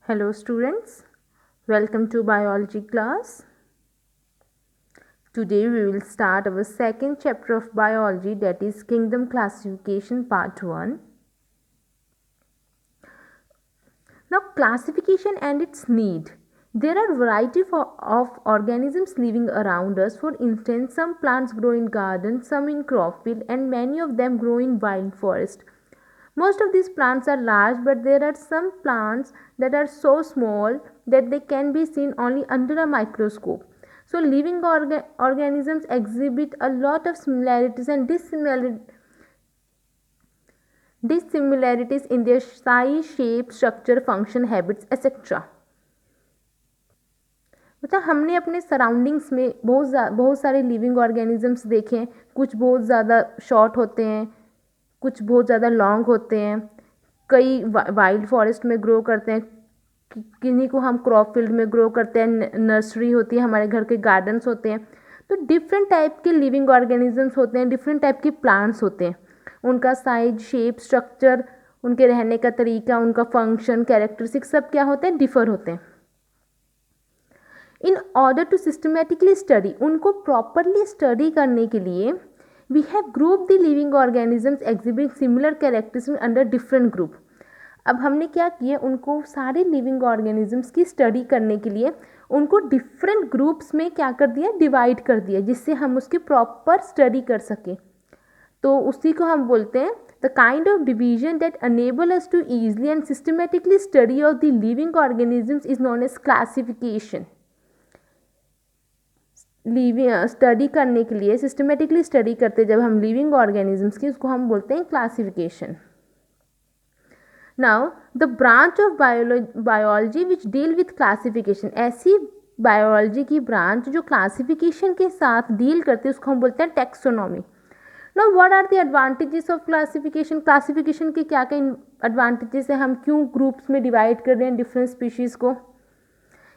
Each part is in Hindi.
Hello students, welcome to biology class. Today we will start our second chapter of biology, that is kingdom classification part 1. Now classification and its need. There are variety of organisms living around us. For instance, some plants grow in gardens, some in crop field, and many of them grow in wild forest. Most of these plants are large, but there are some plants that are so small that they can be seen only under a microscope. So living organisms exhibit a lot of similarities and dissimilarities in their size, shape, structure, function, habits, etc. मतलब हमने अपने सराउंडिंग्स में बहुत सारे लिविंग ऑर्गेनिजम्स देखे हैं. कुछ बहुत ज़्यादा शॉर्ट होते हैं, कुछ बहुत ज़्यादा लॉन्ग होते हैं, कई वाइल्ड फॉरेस्ट में ग्रो करते हैं, किन्हीं को हम क्रॉप फील्ड में ग्रो करते हैं, नर्सरी होती है, हमारे घर के गार्डन्स होते हैं. तो डिफरेंट टाइप के लिविंग ऑर्गेनिजम्स होते हैं, डिफरेंट टाइप के प्लांट्स होते हैं. उनका साइज, शेप, स्ट्रक्चर, उनके रहने का तरीका, उनका फंक्शन, कैरेक्टरिस्टिक्स सब क्या होते हैं, डिफर होते हैं. In order to systematically study, उनको प्रॉपरली स्टडी करने के लिए we have group the living organisms exhibit similar characteristics under different group. अब हमने क्या किया, उनको सारे लिविंग ऑर्गेनिजम्स की स्टडी करने के लिए उनको डिफरेंट ग्रुप्स में क्या कर दिया, डिवाइड कर दिया, जिससे हम उसकी प्रॉपर स्टडी कर सकें. तो उसी को हम बोलते हैं the kind of division that enable us to easily and systematically study of the living organisms is known as classification. Study करने के लिए सिस्टमेटिकली स्टडी करते जब हम लिविंग ऑर्गेनिजम्स की, उसको हम बोलते हैं classification. Now the branch of biology which deal with classification, ऐसी बायोलॉजी की ब्रांच जो क्लासिफिकेशन के साथ डील करती है, उसको हम बोलते हैं taxonomy. Now what are the advantages of classification. Classification के क्या क्या एडवांटेजेस है, हम क्यों ग्रुप्स में डिवाइड कर रहे हैं डिफरेंट स्पीशीज को.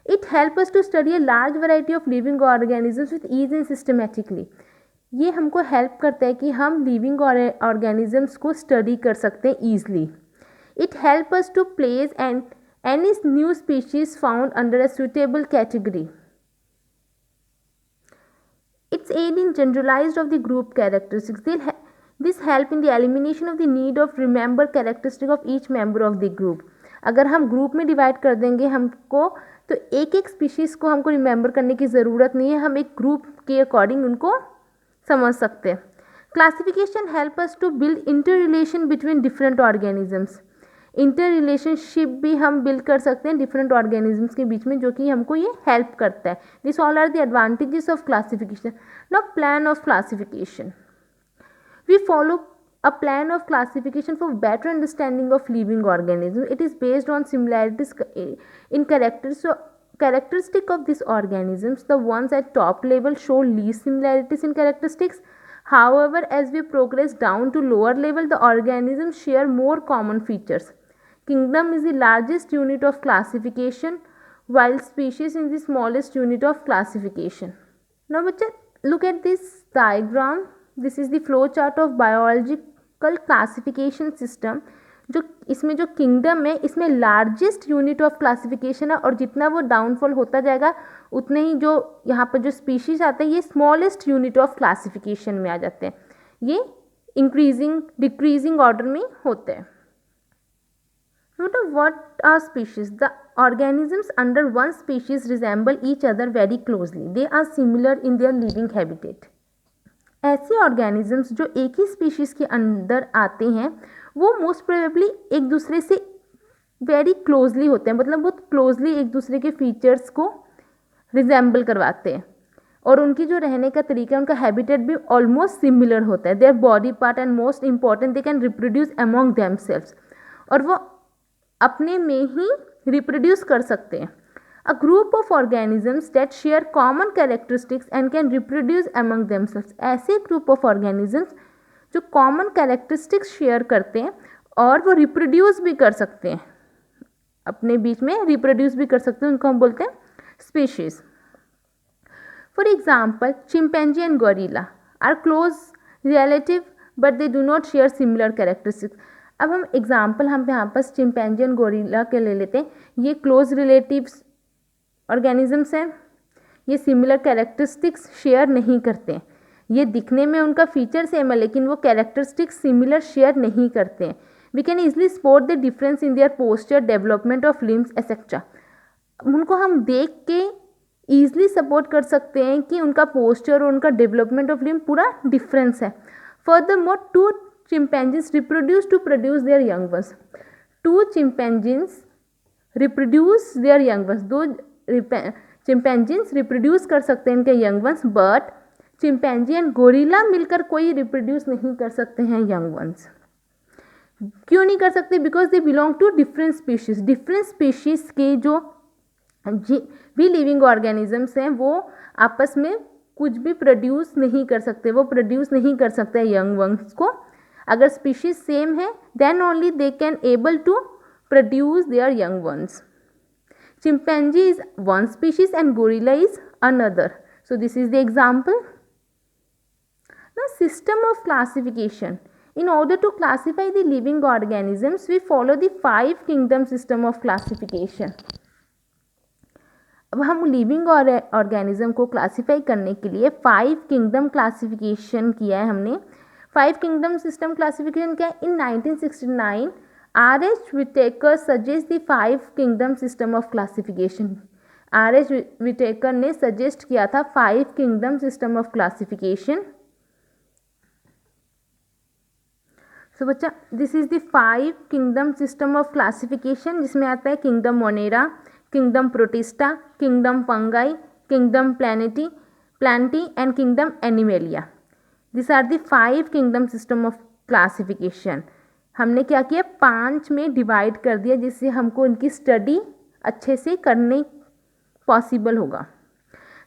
It helps us to study a large variety of living organisms with ease and systematically. ये हमको हेल्प करता है कि हम लिविंग ऑर्गेनिजम्स को स्टडी कर सकते हैं easily. It help us to place and any new species found under a suitable category. It's aid in generalized of the group characteristics. This help in the elimination of the need of remember characteristic of each member of the group. अगर हम ग्रुप में डिवाइड कर देंगे हमको, तो एक एक स्पीशीज़ को हमको रिमेंबर करने की ज़रूरत नहीं है, हम एक ग्रुप के अकॉर्डिंग उनको समझ सकते हैं. Classification help us to build inter relation between different organisms. Inter relationship भी हम बिल्ड कर सकते हैं डिफरेंट ऑर्गेनिजम्स के बीच में, जो कि हमको ये हेल्प करता है. This all are the advantages of classification. Now plan of classification. We follow a plan of classification for better understanding of living organisms. It is based on similarities in characteristic of these organisms. The ones at top level show least similarities in characteristics. However, as we progress down to lower level, the organisms share more common features. Kingdom is the largest unit of classification, while species is the smallest unit of classification. Now, look at this diagram. This is the flow chart of biological classification system. जो इसमें जो किंगडम है, इसमें लार्जेस्ट यूनिट ऑफ क्लासिफिकेशन है, और जितना वो डाउनफॉल होता जाएगा उतने ही जो यहाँ पर जो स्पीशीज आते हैं ये स्मॉलेस्ट यूनिट ऑफ क्लासिफिकेशन में आ जाते हैं. ये इंक्रीजिंग डिक्रीजिंग ऑर्डर में होते हैं. What are species? The organisms under one species resemble each other very closely. They are similar in their living habitat. ऐसे ऑर्गेनिजम्स जो एक ही स्पीशीज़ के अंदर आते हैं वो मोस्ट प्रोबेबली एक दूसरे से वेरी क्लोजली होते हैं, मतलब बहुत क्लोजली एक दूसरे के फीचर्स को रिजेंबल करवाते हैं, और उनकी जो रहने का तरीका, उनका हैबिटेट भी ऑलमोस्ट सिमिलर होता है. Their body part and most important, they can reproduce among themselves, और वो अपने में ही रिप्रोड्यूस कर सकते हैं. A group of organisms that share common characteristics and can reproduce among themselves. ऐसे group of organisms जो common characteristics share करते हैं और वो reproduce भी कर सकते हैं, अपने बीच में reproduce भी कर सकते हैं, उनको हम बोलते हैं species. For example, chimpanzee and gorilla are close relative but they do not share similar characteristics. अब हम एग्जाम्पल हम यहाँ पर चिंपैंजी और गोरिल्ला के ले लेते हैं। ये क्लोज रिलेटिव्स ऑर्गेनिजम्स हैं, ये सिमिलर कैरेक्टरिस्टिक्स शेयर नहीं करते हैं। ये दिखने में उनका फीचर सेम है लेकिन वो कैरेक्टरिस्टिक्स सिमिलर शेयर नहीं करते हैं। We can easily spot the difference in their posture, development of limbs etcetera. उनको हम देख के ईजिली सपोर्ट कर सकते हैं कि उनका पोस्चर और उनका डेवलपमेंट ऑफ लिम्ब पूरा डिफरेंस है। Furthermore, two chimpanzees reproduce to produce their young ones. Two chimpanzees reproduce their young ones. दो चिंपैंजीज रिप्रोड्यूस कर सकते हैं इनके young ones, but chimpanzee and gorilla मिलकर कोई रिप्रोड्यूस नहीं कर सकते हैं यंग वंस। क्यों नहीं कर सकते? Because they belong to different species. Different species के जो भी लिविंग ऑर्गेनिजम्स हैं वो आपस में कुछ भी प्रोड्यूस नहीं कर सकते, वो प्रोड्यूस नहीं कर सकते यंग वंस को। अगर स्पीशीज सेम है then only they can able to produce their young ones. Chimpanzee is one species and gorilla is another. So this is the example. Now, system of classification. In order to classify the living organisms, we follow the 5 kingdom system of classification. अब हम लिविंग ऑर्गेनिज्म को क्लासीफाई करने के लिए 5 किंगडम क्लासिफिकेशन किया है हमने। 5 किंगडम सिस्टम क्लासिफिकेशन क्या है? इन 1969 R.H. Whittaker suggests the 5 kingdom system of classification. R.H. Whittaker ने सजेस्ट किया था 5 kingdom system of classification. So बच्चा, this is the 5 kingdom system of classification, जिसमें आता है kingdom monera, kingdom protista, kingdom fungi, kingdom plantae and kingdom animalia. This are the 5 kingdom system of classification. हमने क्या किया? 5 में डिवाइड कर दिया, जिससे हमको इनकी स्टडी अच्छे से करने पॉसिबल होगा।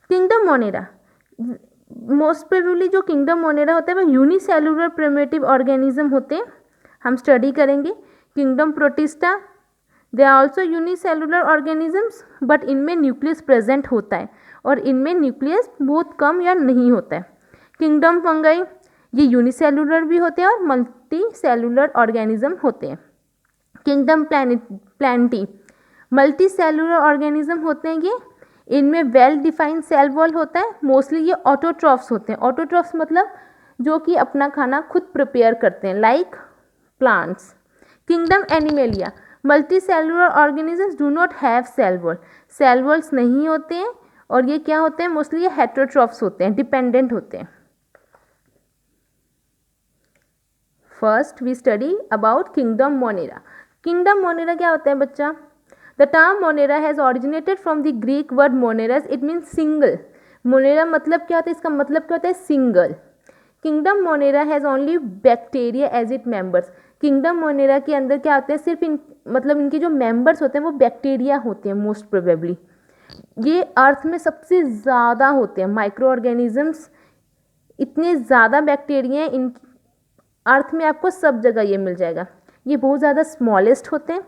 किंगडम मोनेरा, मोस्ट प्रोबेबली जो किंगडम मोनेरा होता है वह यूनिसेलुलर प्रिमिटिव ऑर्गेनिज्म होते हैं, हम स्टडी करेंगे। Kingdom protista, they are also unicellular organisms, but इनमें न्यूक्लियस प्रेजेंट होता है और इनमें न्यूक्लियस बहुत कम या नहीं होता है। किंगडम फंगाई, ये यूनिसेलुलर भी होते हैं और मल्टी सेलुलर ऑर्गेनिज्म होते हैं। Kingdom Plantae, multi cellular organism होते हैं ये, इनमें वेल डिफाइंड सेल वॉल होता है। मोस्टली ये ऑटोट्रॉफ्स होते हैं। ऑटोट्रॉफ्स मतलब जो कि अपना खाना खुद प्रिपेयर करते हैं, like plants. Kingdom animalia, multicellular organisms do not have cell wall, cell walls नहीं होते हैं और ये क्या होते हैं? मोस्टली ये हेटेरोट्रॉफ्स होते हैं, डिपेंडेंट होते हैं। First we study about kingdom monera. Kingdom monera क्या होता है बच्चा? The term Monera has originated from the Greek word moneras. It means single. Monera मतलब क्या होता है? इसका मतलब क्या होता है? single. Kingdom Monera has only bacteria as its members. Kingdom Monera के अंदर क्या होता है? सिर्फ मतलब इनके जो members होते हैं वो बैक्टीरिया होते हैं most probably. ये अर्थ में सबसे ज़्यादा होते हैं माइक्रो ऑर्गेनिजम्स, इतने ज़्यादा बैक्टीरिया इन अर्थ में आपको सब जगह ये मिल जाएगा। ये बहुत ज़्यादा स्मॉलेस्ट होते हैं,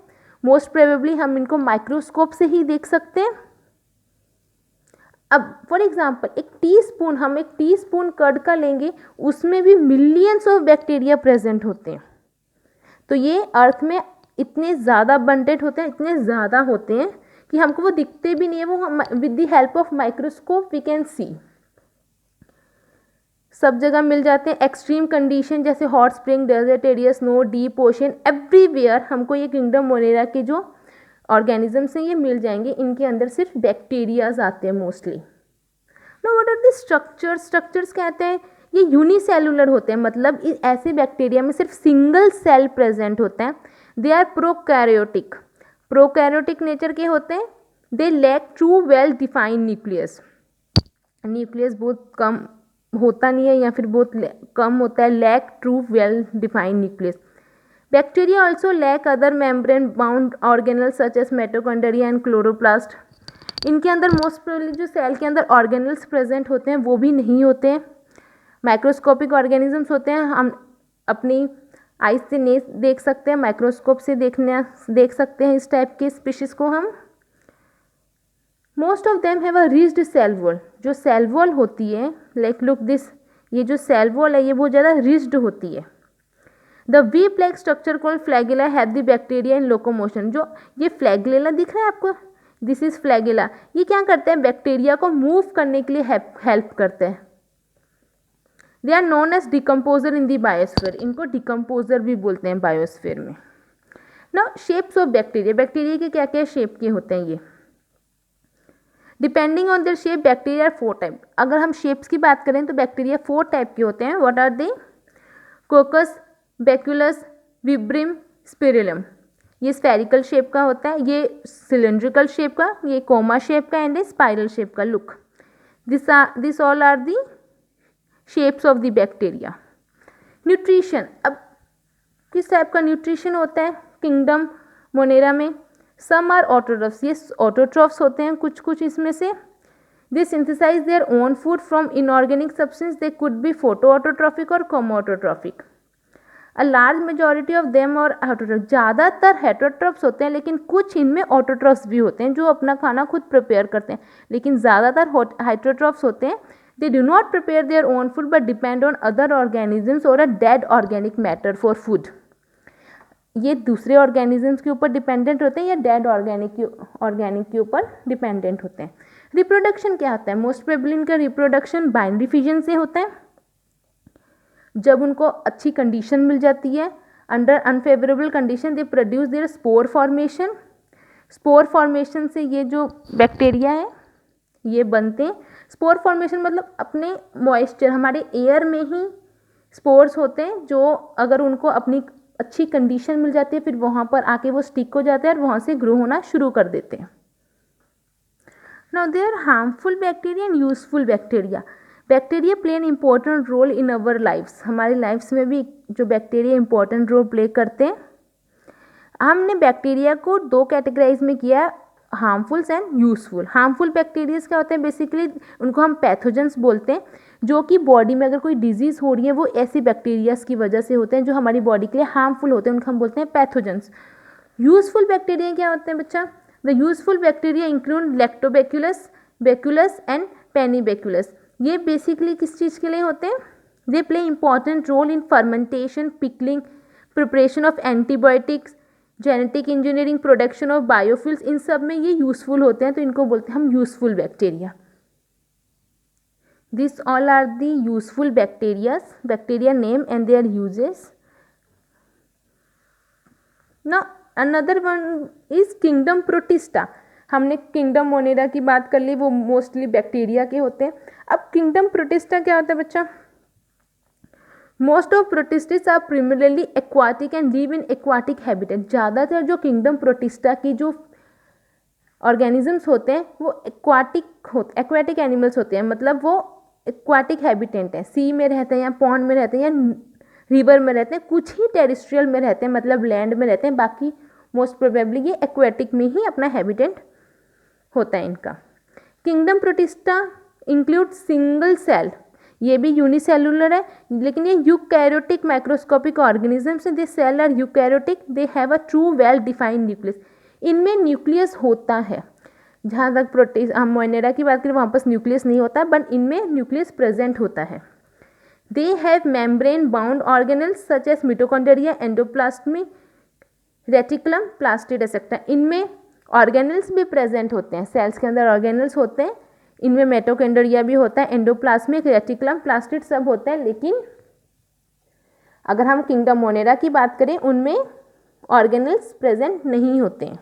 मोस्ट प्रोबेबली हम इनको माइक्रोस्कोप से ही देख सकते हैं। अब फॉर एग्जांपल हम एक टीस्पून कर्ड का लेंगे, उसमें भी मिलियंस ऑफ बैक्टीरिया प्रेजेंट होते हैं। तो ये अर्थ में इतने ज़्यादा अबंडेंट होते हैं, इतने ज़्यादा होते हैं कि हमको वो दिखते भी नहीं है। वो with the help of microscope we can see, सब जगह मिल जाते हैं। एक्सट्रीम कंडीशन जैसे hot spring, desert area, snow, deep ocean, everywhere हमको ये किंगडम मोनेरा के जो ऑर्गेनिजम्स हैं ये मिल जाएंगे। इनके अंदर सिर्फ बैक्टीरियाज आते हैं mostly. Now what are the structures? Structures कहते हैं ये यूनिसेलुलर होते हैं, मतलब ऐसे बैक्टीरिया में सिर्फ सिंगल सेल प्रेजेंट होता है। They are prokaryotic, prokaryotic nature के होते हैं। They lack true well defined nucleus, nucleus बहुत कम होता नहीं है या फिर बहुत कम होता है। Lack true well defined nucleus. Bacteria also lack other membrane bound organelle such as mitochondria and chloroplast. इनके अंदर मोस्ट प्रोबेबली जो सेल के अंदर ऑर्गेनल्स प्रेजेंट होते हैं वो भी नहीं होते हैं, माइक्रोस्कोपिक ऑर्गेनिजम्स होते हैं। हम अपनी आइज से नहीं देख सकते हैं, माइक्रोस्कोप से देख सकते हैं इस टाइप के स्पीशीज को हम। Most of them have a rigid cell wall, जो सेल वॉल होती है लाइक लुक दिस, ये जो सेल वॉल है ये बहुत ज़्यादा रिज्ड होती है। The weep like structure called flagella have the bacteria in locomotion. जो ये फ्लैगेला दिख रहा है आपको, दिस इज फ्लैगेला, ये क्या करते हैं, बैक्टीरिया को मूव करने के लिए हेल्प करते हैं। They are known as decomposer in the biosphere, इनको डिकम्पोजर भी बोलते हैं बायोस्फीयर में। ना शेप्स ऑफ बैक्टीरिया, बैक्टीरिया के क्या क्या शेप के होते हैं ये, depending on their shape bacteria 4 type. अगर हम शेप्स की बात करें तो बैक्टीरिया 4 टाइप के होते हैं। What are they, coccus, bacillus, vibrio, spirillum. ये स्फेरिकल शेप का होता है, ये सिलेंड्रिकल शेप का, ये कोमा शेप का एंड स्पाइरल शेप का। Look this all are the shapes of the bacteria. Nutrition, अब किस टाइप का न्यूट्रिशन होता है किंगडम मोनेरा में, सम आर ऑटोट्रॉफ्स, ये ऑटोट्रॉफ्स होते हैं कुछ कुछ इसमें से। They synthesise their own food from inorganic substance, they could be photoautotrophic or chemoautotrophic. A large majority of them are heterotroph, ज़्यादातर हेटरोट्रॉफ्स होते हैं लेकिन कुछ इनमें ऑटोट्रॉफ्स भी होते हैं जो अपना खाना खुद प्रिपेयर करते हैं, लेकिन ज़्यादातर हेटरोट्रॉफ्स होते हैं। They do not prepare their own food but depend on other organisms or a dead organic matter for food. ये दूसरे ऑर्गेनिजम्स के ऊपर डिपेंडेंट होते हैं या डेड ऑर्गेनिक के ऊपर डिपेंडेंट होते हैं। रिप्रोडक्शन क्या होता है, मोस्ट प्रोबेबली इनका रिप्रोडक्शन बाइनरी फिजन से होता है। जब उनको अच्छी कंडीशन मिल जाती है, under unfavourable condition they produce their spore formation. Spore formation से ये जो बैक्टीरिया है ये बनते हैं। स्पोर फॉर्मेशन मतलब अपने मॉइस्चर, हमारे एयर में ही स्पोर्स होते हैं जो अगर उनको अपनी अच्छी कंडीशन मिल जाती है फिर वहाँ पर आके वो स्टिक हो जाते हैं और वहाँ से ग्रो होना शुरू कर देते हैं। Now there harmful bacteria and useful bacteria. Bacteria play an important role in our lifes, हमारी लाइफ्स में भी जो बैक्टीरिया इंपॉर्टेंट रोल प्ले करते हैं। हमने बैक्टीरिया को 2 कैटेगराइज में किया है, harmfuls and useful. Harmful bacterias क्या होते हैं, बेसिकली उनको हम पैथोजेंस बोलते हैं, जो कि बॉडी में अगर कोई डिजीज़ हो रही है वो ऐसी बैक्टीरियाज की वजह से होते हैं जो हमारी बॉडी के लिए हार्मफुल होते हैं, उनको हम बोलते हैं पैथोजेंस। यूजफुल बैक्टीरिया क्या होते हैं बच्चा, the useful bacteria include lactobacillus, bacillus and paenibacillus. ये बेसिकली किस चीज़ के लिए होते हैं, they play important role in fermentation, pickling, preparation of antibiotics, genetic engineering, production of biofuels, इन सब में ये यूजफुल होते हैं, तो इनको बोलते हैं हम useful bacteria. This all are the useful bacterias, bacteria name and their uses. ना another one is kingdom Protista. हमने किंगडम मोनेरा की बात कर ली, वो मोस्टली बैक्टीरिया के होते हैं। अब किंगडम प्रोटिस्टा क्या होता है बच्चा, most of protists are primarily aquatic and live in aquatic habitat. ज़्यादातर जो किंगडम प्रोटिस्टा की जो ऑर्गेनिजम्स होते हैं वो एक्वाटिक एनिमल्स होते हैं, मतलब वो एक्वाटिक हैबिटेट हैं, सी में रहते हैं या पॉन्ड में रहते हैं या रिवर में रहते हैं, कुछ ही टेरिस्ट्रियल में रहते हैं मतलब लैंड में रहते हैं, बाकी मोस्ट प्रोबेबली ये एक्वाटिक में ही अपना हैबिटेट होता है इनका। Kingdom protista include single cell, ये भी यूनिसेलुलर है लेकिन ये यूकैरियोटिक माइक्रोस्कोपिक ऑर्गेनिजम्स हैं। They cell are eukaryotic, they have a true well defined nucleus. इनमें न्यूक्लियस होता है, जहाँ तक हम मोनेरा की बात करें वहाँ पर न्यूक्लियस नहीं होता, बट इनमें न्यूक्लियस प्रेजेंट होता है। They have membrane bound organelles such as mitochondria, endoplasmic, reticulum, plastid etcetera. इनमें ऑर्गेनल्स भी प्रेजेंट होते हैं, सेल्स के अंदर ऑर्गेनल्स होते हैं, इनमें मिटोकॉन्ड्रिया भी होता है, एंडोप्लाज्मिक, रेटिकुलम, प्लास्टिड सब होता है, लेकिन अगर हम किंगडम मोनेरा की बात करें उनमें ऑर्गेनल्स प्रेजेंट नहीं होते हैं।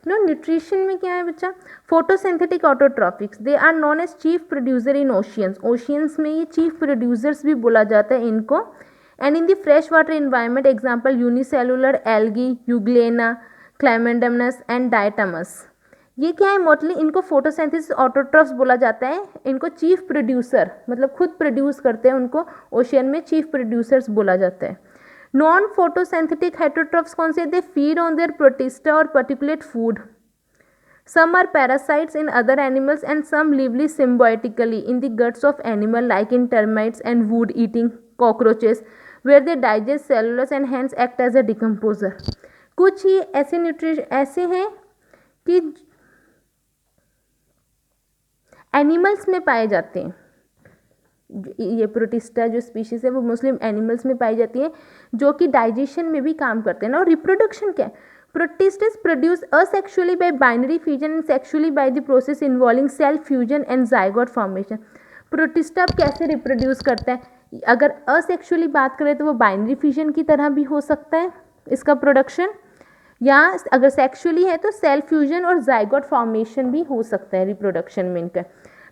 न्यूट्रिशन में क्या है बच्चा, photosynthetic autotrophics, they are known as chief producer in oceans. Oceans में ये चीफ प्रोड्यूसर्स भी बोला जाता है इनको। And in the fresh water environment example unicellular algae, euglena, chlamydomonas and diatoms. ये क्या है, मोस्टली इनको फोटोसिंथेसिस ऑटोट्रॉफ्स बोला जाता है। इनको चीफ प्रोड्यूसर मतलब खुद प्रोड्यूस करते हैं, उनको ओशियन में चीफ प्रोड्यूसर्स बोला जाता है। नॉन फोटोसिंथेटिक हेटरोट्रॉफ्स कौन से, they feed on their protista or particulate food. Some are parasites in other animals and some live symbiotically in the guts of animal like in termites and wood eating cockroaches where they digest cellulose and hence act as a decomposer। कुछ ही ऐसे न्यूट्रिशन ऐसे हैं कि एनिमल्स में पाए जाते हैं, ये प्रोटिस्टा जो स्पीशीज़ है वो मोस्टली एनिमल्स में पाई जाती है, जो कि डाइजेशन में भी काम करते हैं ना। और रिप्रोडक्शन क्या है, protists produce asexually by binary fission and sexually by the process involving cell fusion and zygote formation. Protista कैसे रिप्रोड्यूस करता है, अगर असेक्सुअली बात करें तो वो बाइनरी फ्यूजन की तरह भी हो सकता है इसका प्रोडक्शन, या अगर सेक्सुअली है तो सेल फ्यूजन और जाइगोट फॉर्मेशन भी हो सकता है रिप्रोडक्शन में इनका।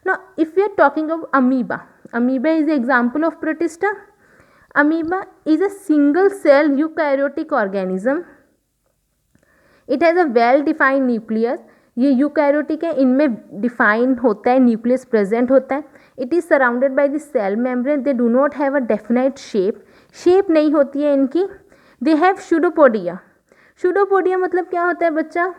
Now, if we are talking of amoeba, amoeba is the example of protista. Amoeba is a single cell eukaryotic organism. It has a well defined nucleus. ये यूकैरियोटिक है, इनमें डिफाइन होता है, न्यूक्लियस प्रेजेंट होता है. It is surrounded by the cell membrane. They do not have a definite shape, shape नहीं होती है इनकी. They have pseudopodia. सूडोपोडिया मतलब क्या होता है बच्चा,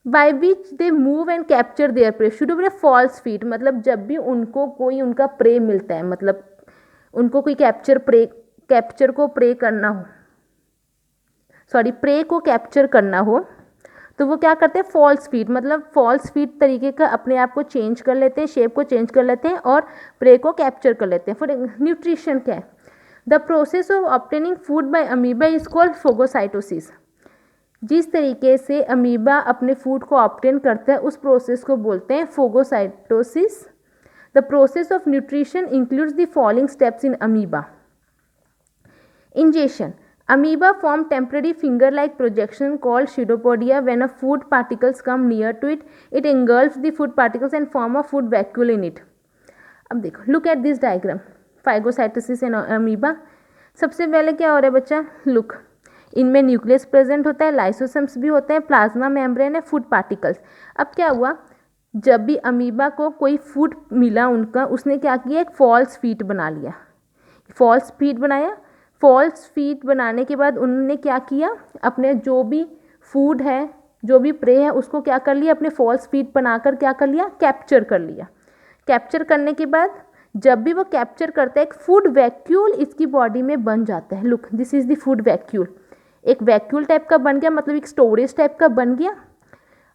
by which they move and capture their prey. Pseudopodia false feet, मतलब जब भी उनको कोई उनका प्रे मिलता है, मतलब उनको कोई कैप्चर को प्रे करना हो, सॉरी प्रे को कैप्चर करना हो, तो वो क्या करते हैं, फॉल्स फीट, मतलब फॉल्स फीट तरीके का अपने आप को चेंज कर लेते हैं, शेप को चेंज कर लेते हैं और प्रे को कैप्चर कर लेते हैं. फॉर न्यूट्रिशन क्या है, the process of obtaining food by amoeba is called phagocytosis. जिस तरीके से अमीबा अपने फूड को ऑब्टेन करता है उस प्रोसेस को बोलते हैं phagocytosis. The process of nutrition includes the following steps in amoeba. Ingestion. Amoeba form temporary finger-like projection called pseudopodia. When a food particles come near to it, it engulfs the food particles and form a food vacuole in it. अब देखो, look at this diagram. Phagocytosis in amoeba. सबसे पहले क्या हो रहा है बच्चा, लुक, इनमें न्यूक्लियस प्रेजेंट होता है, लाइसोसम्स भी होते हैं, प्लाज्मा मेम्ब्रेन है, फूड पार्टिकल्स. अब क्या हुआ, जब भी अमीबा को कोई फूड मिला उनका, उसने क्या किया, एक फॉल्स फीट बना लिया. फॉल्स फीट बनाया. फॉल्स फीट बनाने के बाद उन्होंने क्या किया, अपने जो भी फूड है, जो भी प्रे है, उसको क्या कर लिया, अपने फॉल्स फीट बनाकर क्या कर लिया, कैप्चर कर लिया. कैप्चर करने के बाद जब भी वो कैप्चर करता है, एक फूड वैक्यूल इसकी बॉडी में बन जाता है. Look, this is the food vacuole. एक वैक्यूल टाइप का बन गया, मतलब एक स्टोरेज टाइप का बन गया,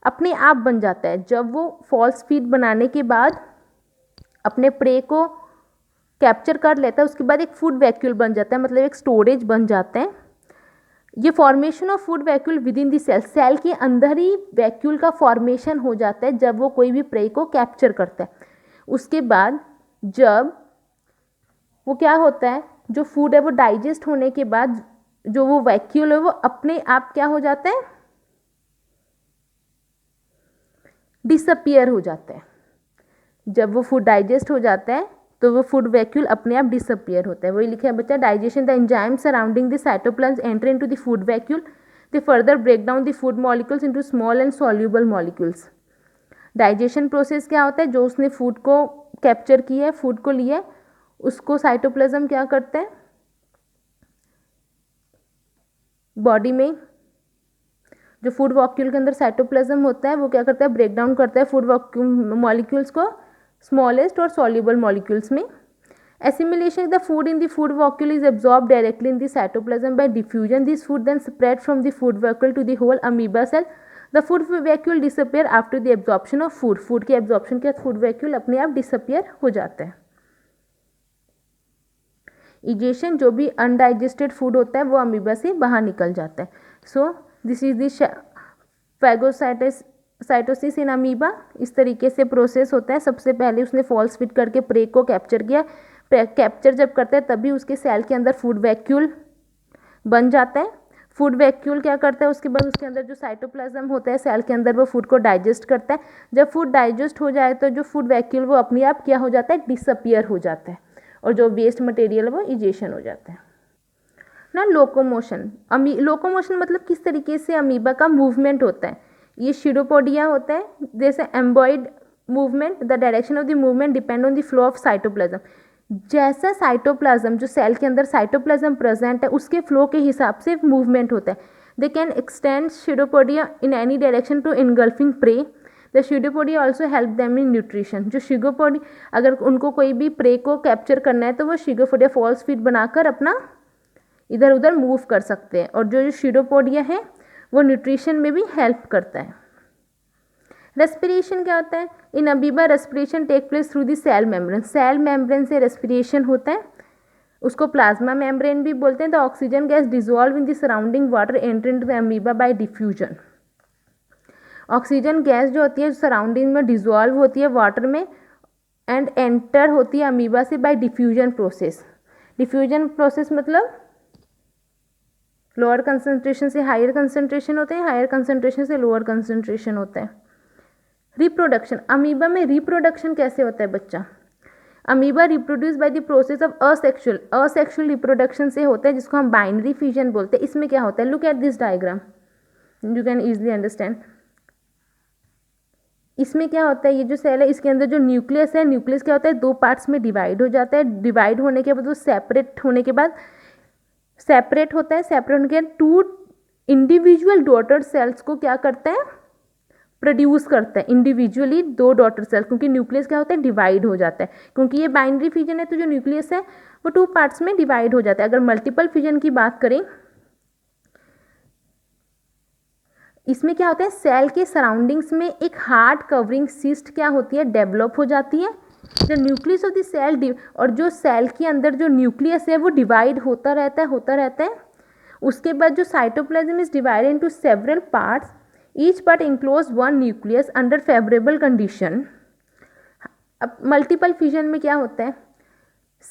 अपने आप बन जाता है. जब वो फॉल्स फीट बनाने के बाद अपने प्रे को कैप्चर कर लेता है, उसके बाद एक फूड वैक्यूल बन जाता है, मतलब एक स्टोरेज बन जाता है. ये formation of food vacuole within the cell, cell के अंदर ही वैक्यूल का फॉर्मेशन हो जाता है जब वो कोई भी प्रे को कैप्चर करता है. उसके बाद जब वो क्या होता है, जो फूड है वो डाइजेस्ट होने के बाद जो वो वैक्यूल है वो अपने आप क्या हो जाता है, डिसअपियर हो जाता है. जब वो फूड डाइजेस्ट हो जाता है तो वो फूड वैक्यूल अपने आप डिसअपियर होता है. वही लिखा है बच्चा, digestion. The enzyme surrounding the cytoplasm enter into the food vacuole. They further break down the food molecules into small and soluble molecules. Digestion process क्या होता है, जो उसने फूड को कैप्चर किया है, फूड को लिया है, उसको साइटोप्लाज्म क्या करता है, बॉडी में जो फूड वैक्यूल के अंदर साइटोप्लाज्म होता है वो क्या करता है, ब्रेक डाउन करता है फूड मॉलिक्यूल्स को स्मॉलेस्ट और सॉल्यूबल मॉलिक्यूल्स में. Assimilation of the food in the food vacuole is absorbed directly in the cytoplasm by diffusion. This food then spread from the food vacuole to the whole amoeba cell. The food vacuole disappear after the absorption of food. Food के absorption के बाद food vacuole अपने आप disappear हो जाता है. Egestion, जो भी undigested food होता है वो अमीबा से बाहर निकल जाता है. So this is the phagocytosis in amoeba. इस तरीके से प्रोसेस होता है. सबसे पहले उसने फॉल्स फिट करके प्रे को कैप्चर किया. कैप्चर जब करता है तभी उसके सेल के अंदर फूड वैक्यूल बन जाता है. फूड वैक्यूल क्या करता है, उसके बाद उसके अंदर जो साइटोप्लाज्म होता है सेल के अंदर वो फूड को डाइजेस्ट करता है. जब फूड डाइजेस्ट हो जाए तो जो फूड वैक्यूल वो अपने आप क्या हो जाता है, डिसअपियर हो जाता है, और जो वेस्ट मटेरियल है वो इजेशन हो जाता है ना. लोकोमोशन. लोकोमोशन मतलब किस तरीके से अमीबा का मूवमेंट होता है. ये शिरोपोडिया होता है, जैसे amoeboid movement. The direction of the movement depend on the flow of cytoplasm. जैसा साइटोप्लाज्म, जो सेल के अंदर साइटोप्लाज्म प्रेजेंट है उसके फ्लो के हिसाब से मूवमेंट होता है. They can extend pseudopodia in any direction to engulfing prey. The pseudopodia also help them in nutrition. जो शिरोपोडिया, अगर उनको कोई भी प्रे को कैप्चर करना है तो वो शिरोपोडिया फॉल्स फीट बनाकर अपना इधर उधर मूव कर सकते हैं, और जो शिरोपोडिया है वो न्यूट्रिशन में भी हेल्प करता है. रेस्पिरेशन क्या होता है? In amoeba respiration take place through the cell membrane, cell membrane से रेस्पिरेशन होता है, उसको प्लाज्मा मेम्ब्रेन भी बोलते हैं। The oxygen gas dissolve in the surrounding water enter into the amoeba by diffusion, oxygen gas जो होती है सराउंडिंग में डिजोल्व होती है वाटर में एंड एंटर होती है अमीबा से bye diffusion process. Diffusion process मतलब लोअर कंसंट्रेशन से हायर कंसंट्रेशन होते हैं, हायर कंसंट्रेशन से लोअर कंसंट्रेशन होता है। रिप्रोडक्शन, अमीबा में रिप्रोडक्शन कैसे होता है बच्चा? Amoeba reproduce by the process of asexual reproduction से होता है, जिसको हम बाइनरी फिजन बोलते हैं। इसमें क्या होता है? Look at this diagram, you can easily understand. इसमें क्या होता है? ये जो सेल है इसके अंदर जो न्यूक्लियस है, न्यूक्लियस क्या होता है? दो पार्ट्स में डिवाइड हो जाता है। डिवाइड होने के बाद वो सेपरेट होने के बाद सेपरेट होता है। सेपरेट होने के बाद टू इंडिविजुअल डॉटर सेल्स को क्या करता है? प्रोड्यूस करता है इंडिविजुअली, दो डॉटर सेल्स, क्योंकि न्यूक्लियस क्या होता है? डिवाइड हो जाता है। क्योंकि ये बाइनरी फिजन है तो जो न्यूक्लियस है वो टू पार्ट्स में डिवाइड हो जाता है। अगर मल्टीपल फिजन की बात करें, इसमें क्या होता है? सेल के सराउंडिंग्स में एक हार्ड कवरिंग सिस्ट क्या होती है? डेवलप हो जाती है। जो न्यूक्लियस ऑफ द सेल और जो सेल के अंदर जो न्यूक्लियस है वो डिवाइड होता रहता है। उसके बाद जो cytoplasm is divided into several parts, each part enclose one nucleus under favourable condition. अब मल्टीपल फिजन में क्या होता है?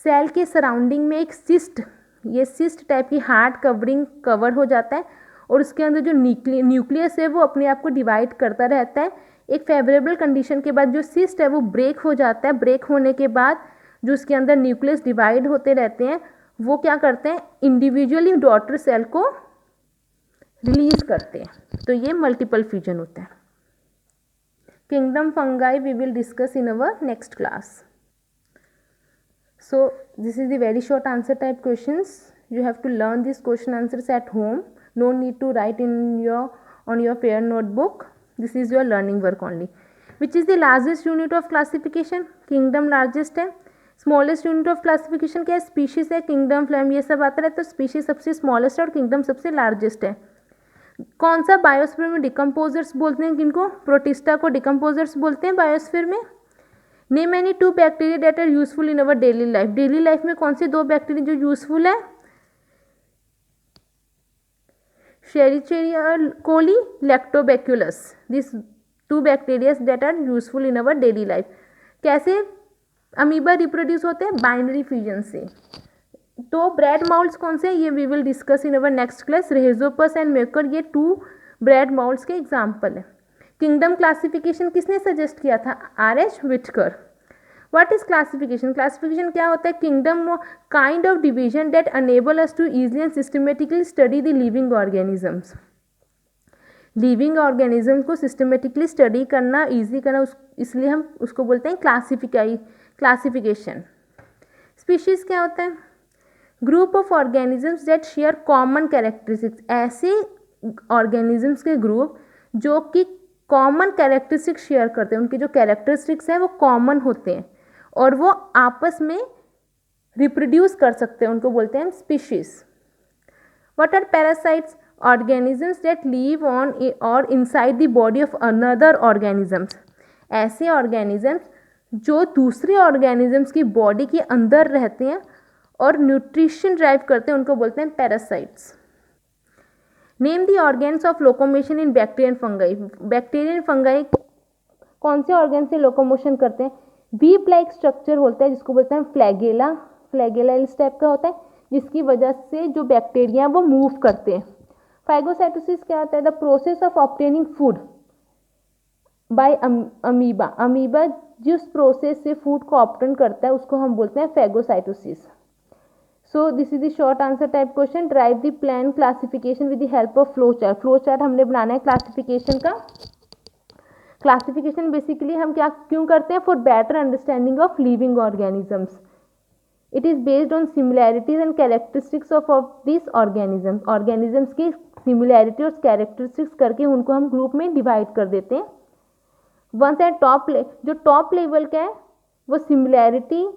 सेल के सराउंडिंग में एक सिस्ट, ये सिस्ट टाइप की हार्ड कवरिंग कवर हो जाता है और उसके अंदर जो न्यूक्लियस है वो अपने आप को डिवाइड करता रहता है। एक फेवरेबल कंडीशन के बाद जो सिस्ट है वो ब्रेक हो जाता है। ब्रेक होने के बाद जो उसके अंदर न्यूक्लियस डिवाइड होते रहते हैं वो क्या करते हैं? इंडिविजुअली डॉटर सेल को रिलीज करते हैं। तो ये मल्टीपल फ्यूजन होता है। Kingdom fungi we will discuss in our next class. So this is the very short answer type questions. You have to learn these question answers at home. No need to write on your fair notebook. This is your learning work only. Which is the largest unit of classification? Kingdom largest है. Smallest unit of classification क्या है? Species है, kingdom, flame, ये सब आता है. तो species सबसे smallest है और kingdom सबसे largest है. कौन सा बायोस्फीयर में डिकम्पोजर्स बोलते हैं? किनको? प्रोटिस्टा को डिकम्पोजर्स बोलते हैं बायोस्फीयर में. Name any two bacteria that are useful in our daily life. Daily life में कौन से दो बैक्टीरिया जो यूजफुल है? Escherichia coli, Lactobacillus. This two bacteria that are useful in our daily life. कैसे अमीबा रिप्रोड्यूस होते हैं? बाइनरी फ्यूजन से. तो ब्रेड माउल्ट्स कौन से? ये we will discuss in our next class. Rhizopus and Mucor, ये टू ब्रेड माउल्ट्स के एग्जाम्पल है. किंगडम क्लासिफिकेशन किसने सजेस्ट किया था? R.H. Whittaker. What is classification? Classification क्या होता है? Kingdom kind of division that enable us to easily and systematically study the living organisms. Living organism को सिस्टमेटिकली स्टडी करना, ईजी करना, इसलिए हम उसको बोलते हैं क्लासिफिकेशन. स्पीशीज क्या होता है? Group of organisms that share common characteristics. ऐसे ऑर्गेनिजम्स के ग्रुप जो कि कॉमन कैरेक्टरिस्टिक्स शेयर करते हैं, उनके जो कैरेक्टरिस्टिक्स हैं वो कॉमन होते हैं और वो आपस में रिप्रोड्यूस कर सकते हैं, उनको बोलते हैं species. What are parasites? Organisms that live on और inside the body of another organisms. ऐसे ऑर्गेनिजम्स जो दूसरे ऑर्गेनिजम्स की बॉडी के अंदर रहते हैं और न्यूट्रिशन ड्राइव करते हैं, उनको बोलते हैं parasites. Name the organs of locomotion in bacteria and fungi. Bacteria and fungi कौन से ऑर्गेन से लोकोमोशन करते हैं? वीप लाइक स्ट्रक्चर होता है जिसको बोलते हैं फ्लैगेला. फ्लैगेला इस टाइप का होता है जिसकी वजह से जो बैक्टीरिया वो मूव करते हैं. फाइगोसाइटोसिस क्या होता है? The process of obtaining food by amoeba. Amoeba जिस प्रोसेस से फूड को ऑब्टेन करता है उसको हम बोलते हैं phagocytosis. So this is the short answer type question. Derive the plan classification with the help of flow chart. Flow chart हमने बनाना है क्लासिफिकेशन का. क्लासिफिकेशन बेसिकली हम क्या क्यों करते हैं? For better understanding of living organisms. It is based on similarities and characteristics of this organisms. Organisms की सिमिलैरिटी और कैरेक्टरिस्टिक्स करके उनको हम ग्रुप में डिवाइड कर देते हैं. वंस एट जो टॉप लेवल का है वो similarity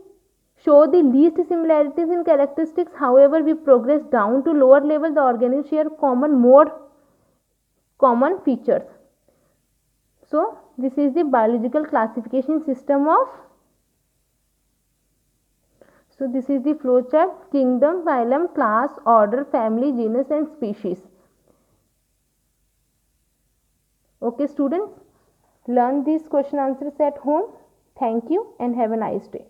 show the least similarities in characteristics. However, we progress down to lower level, the organisms share more common features. So this is the biological classification system of, so this is the flowchart: kingdom, phylum, class, order, family, genus and species. Okay students, learn these question answers at home. Thank you and have a nice day.